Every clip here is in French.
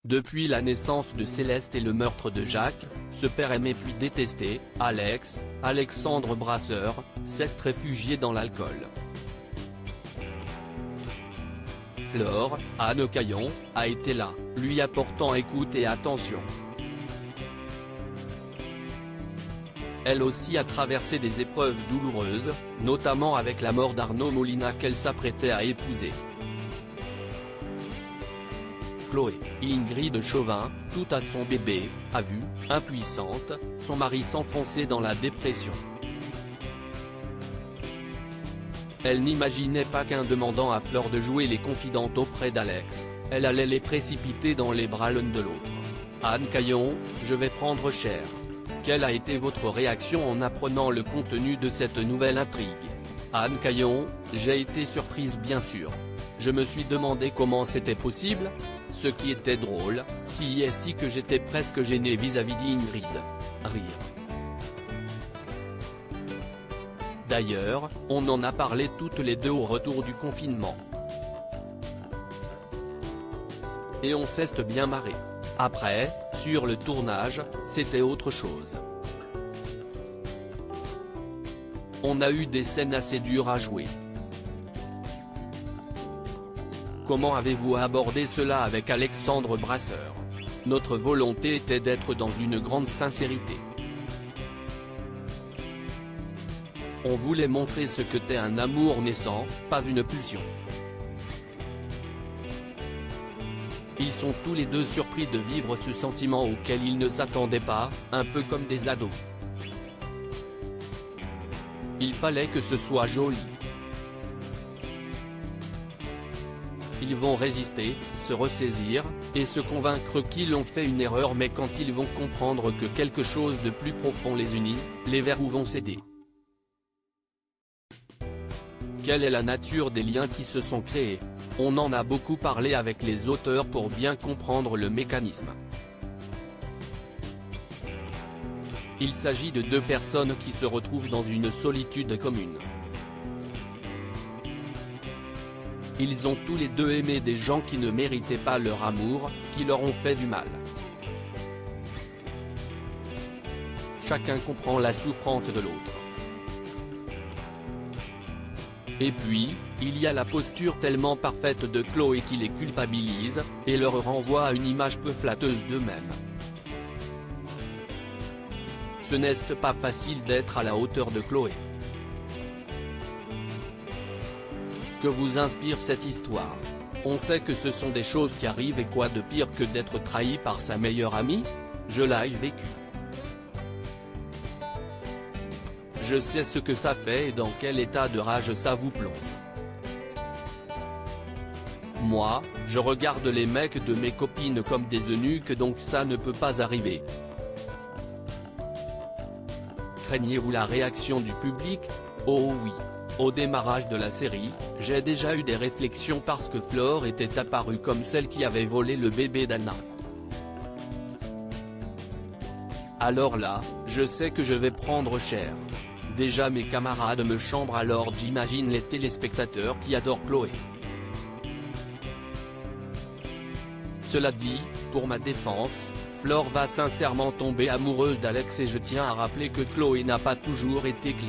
Depuis la naissance de Céleste et le meurtre de Jacques, ce père aimé puis détesté, Alexandre Brasseur, s'est réfugié dans l'alcool. Flore, Anne Caillon, a été là, lui apportant écoute et attention. Elle aussi a traversé des épreuves douloureuses, notamment avec la mort d'Arnaud Molina qu'elle s'apprêtait à épouser. Chloé, Ingrid Chauvin, tout à son bébé, a vu, impuissante, son mari s'enfoncer dans la dépression. Elle n'imaginait pas qu'en demandant à Flore de jouer les confidentes auprès d'Alex, elle allait les précipiter dans les bras l'une de l'autre. Anne Caillon, je vais prendre cher. Quelle a été votre réaction en apprenant le contenu de cette nouvelle intrigue? Anne Caillon, j'ai été surprise bien sûr. Je me suis demandé comment c'était possible. Ce qui était drôle, c'est que j'étais presque gêné vis-à-vis d'Ingrid. Rire. D'ailleurs, on en a parlé toutes les deux au retour du confinement. Et on s'est bien marré. Après, sur le tournage, c'était autre chose. On a eu des scènes assez dures à jouer. Comment avez-vous abordé cela avec Alexandre Brasseur? Notre volonté était d'être dans une grande sincérité. On voulait montrer ce que t'est un amour naissant, pas une pulsion. Ils sont tous les deux surpris de vivre ce sentiment auquel ils ne s'attendaient pas, un peu comme des ados. Il fallait que ce soit joli. Ils vont résister, se ressaisir, et se convaincre qu'ils ont fait une erreur, mais quand ils vont comprendre que quelque chose de plus profond les unit, les verrous vont céder. Quelle est la nature des liens qui se sont créés? On en a beaucoup parlé avec les auteurs pour bien comprendre le mécanisme. Il s'agit de deux personnes qui se retrouvent dans une solitude commune. Ils ont tous les deux aimé des gens qui ne méritaient pas leur amour, qui leur ont fait du mal. Chacun comprend la souffrance de l'autre. Et puis, il y a la posture tellement parfaite de Chloé qui les culpabilise, et leur renvoie à une image peu flatteuse d'eux-mêmes. Ce n'est pas facile d'être à la hauteur de Chloé. Que vous inspire cette histoire? On sait que ce sont des choses qui arrivent, et quoi de pire que d'être trahi par sa meilleure amie? Je l'ai vécu. Je sais ce que ça fait et dans quel état de rage ça vous plonge. Moi, je regarde les mecs de mes copines comme des eunuques, donc ça ne peut pas arriver. Craignez-vous la réaction du public? Oh oui. Au démarrage de la série, j'ai déjà eu des réflexions parce que Flore était apparue comme celle qui avait volé le bébé d'Anna. Alors là, je sais que je vais prendre cher. Déjà mes camarades me chambrent, alors j'imagine les téléspectateurs qui adorent Chloé. Cela dit, pour ma défense, Flore va sincèrement tomber amoureuse d'Alex, et je tiens à rappeler que Chloé n'a pas toujours été clean.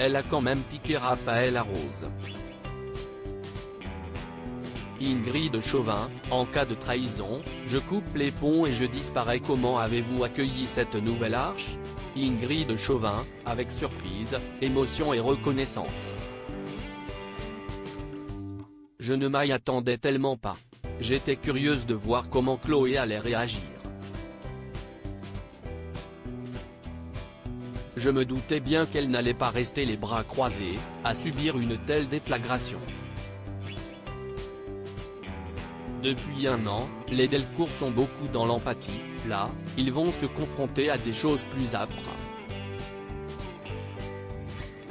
Elle a quand même piqué Raphaël à Rose. Ingrid Chauvin, en cas de trahison, je coupe les ponts et je disparais. Comment avez-vous accueilli cette nouvelle arche? Ingrid Chauvin, avec surprise, émotion et reconnaissance. Je ne m'y attendais tellement pas. J'étais curieuse de voir comment Chloé allait réagir. Je me doutais bien qu'elle n'allait pas rester les bras croisés, à subir une telle déflagration. Depuis un an, les Delcourt sont beaucoup dans l'empathie. Là, ils vont se confronter à des choses plus âpres.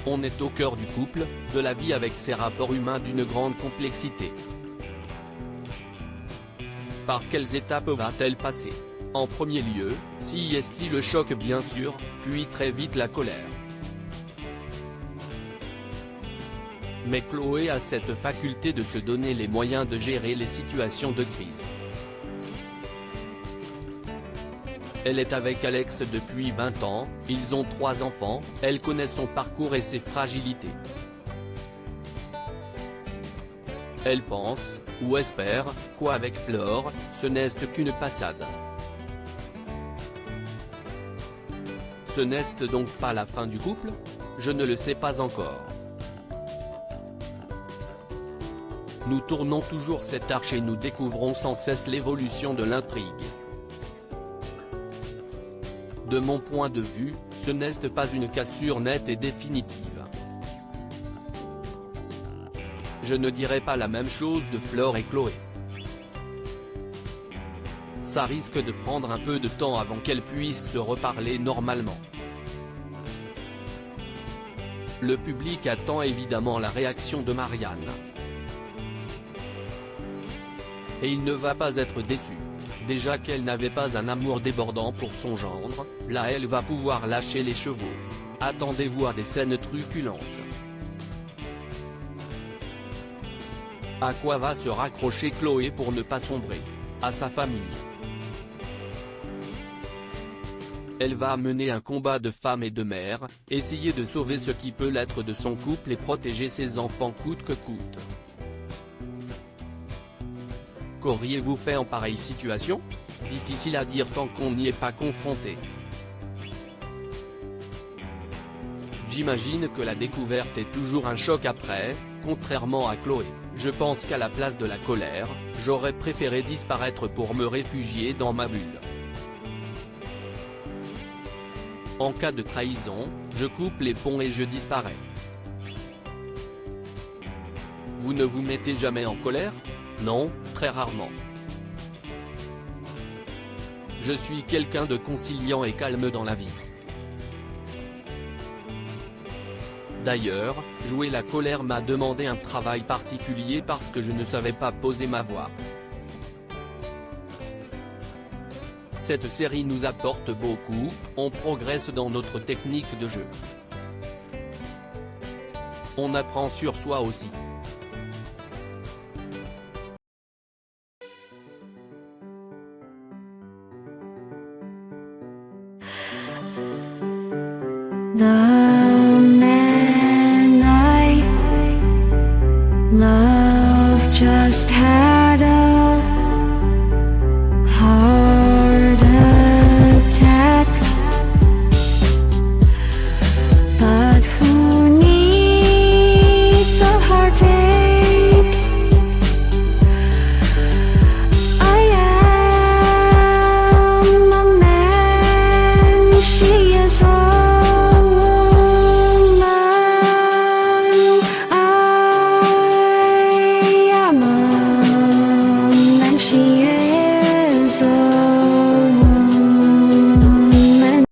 On est au cœur du couple, de la vie avec ses rapports humains d'une grande complexité. Par quelles étapes va-t-elle passer? En premier lieu, le choc bien sûr, puis très vite la colère. Mais Chloé a cette faculté de se donner les moyens de gérer les situations de crise. Elle est avec Alex depuis 20 ans, ils ont 3 enfants, elle connaît son parcours et ses fragilités. Elle pense, ou espère, qu'avec Flore, ce n'est qu'une passade. Ce n'est donc pas la fin du couple? Je ne le sais pas encore. Nous tournons toujours cette arche et nous découvrons sans cesse l'évolution de l'intrigue. De mon point de vue, ce n'est pas une cassure nette et définitive. Je ne dirais pas la même chose de Flore et Chloé. Ça risque de prendre un peu de temps avant qu'elles puissent se reparler normalement. Le public attend évidemment la réaction de Marianne. Et il ne va pas être déçu. Déjà qu'elle n'avait pas un amour débordant pour son gendre, là elle va pouvoir lâcher les chevaux. Attendez-vous à des scènes truculentes. À quoi va se raccrocher Chloé pour ne pas sombrer? À sa famille. Elle va mener un combat de femme et de mère, essayer de sauver ce qui peut l'être de son couple et protéger ses enfants coûte que coûte. Qu'auriez-vous fait en pareille situation? Difficile à dire tant qu'on n'y est pas confronté. J'imagine que la découverte est toujours un choc après, contrairement à Chloé. Je pense qu'à la place de la colère, j'aurais préféré disparaître pour me réfugier dans ma bulle. En cas de trahison, je coupe les ponts et je disparais. Vous ne vous mettez jamais en colère? Non, très rarement. Je suis quelqu'un de conciliant et calme dans la vie. D'ailleurs, jouer la colère m'a demandé un travail particulier parce que je ne savais pas poser ma voix. Cette série nous apporte beaucoup, on progresse dans notre technique de jeu. On apprend sur soi aussi. 나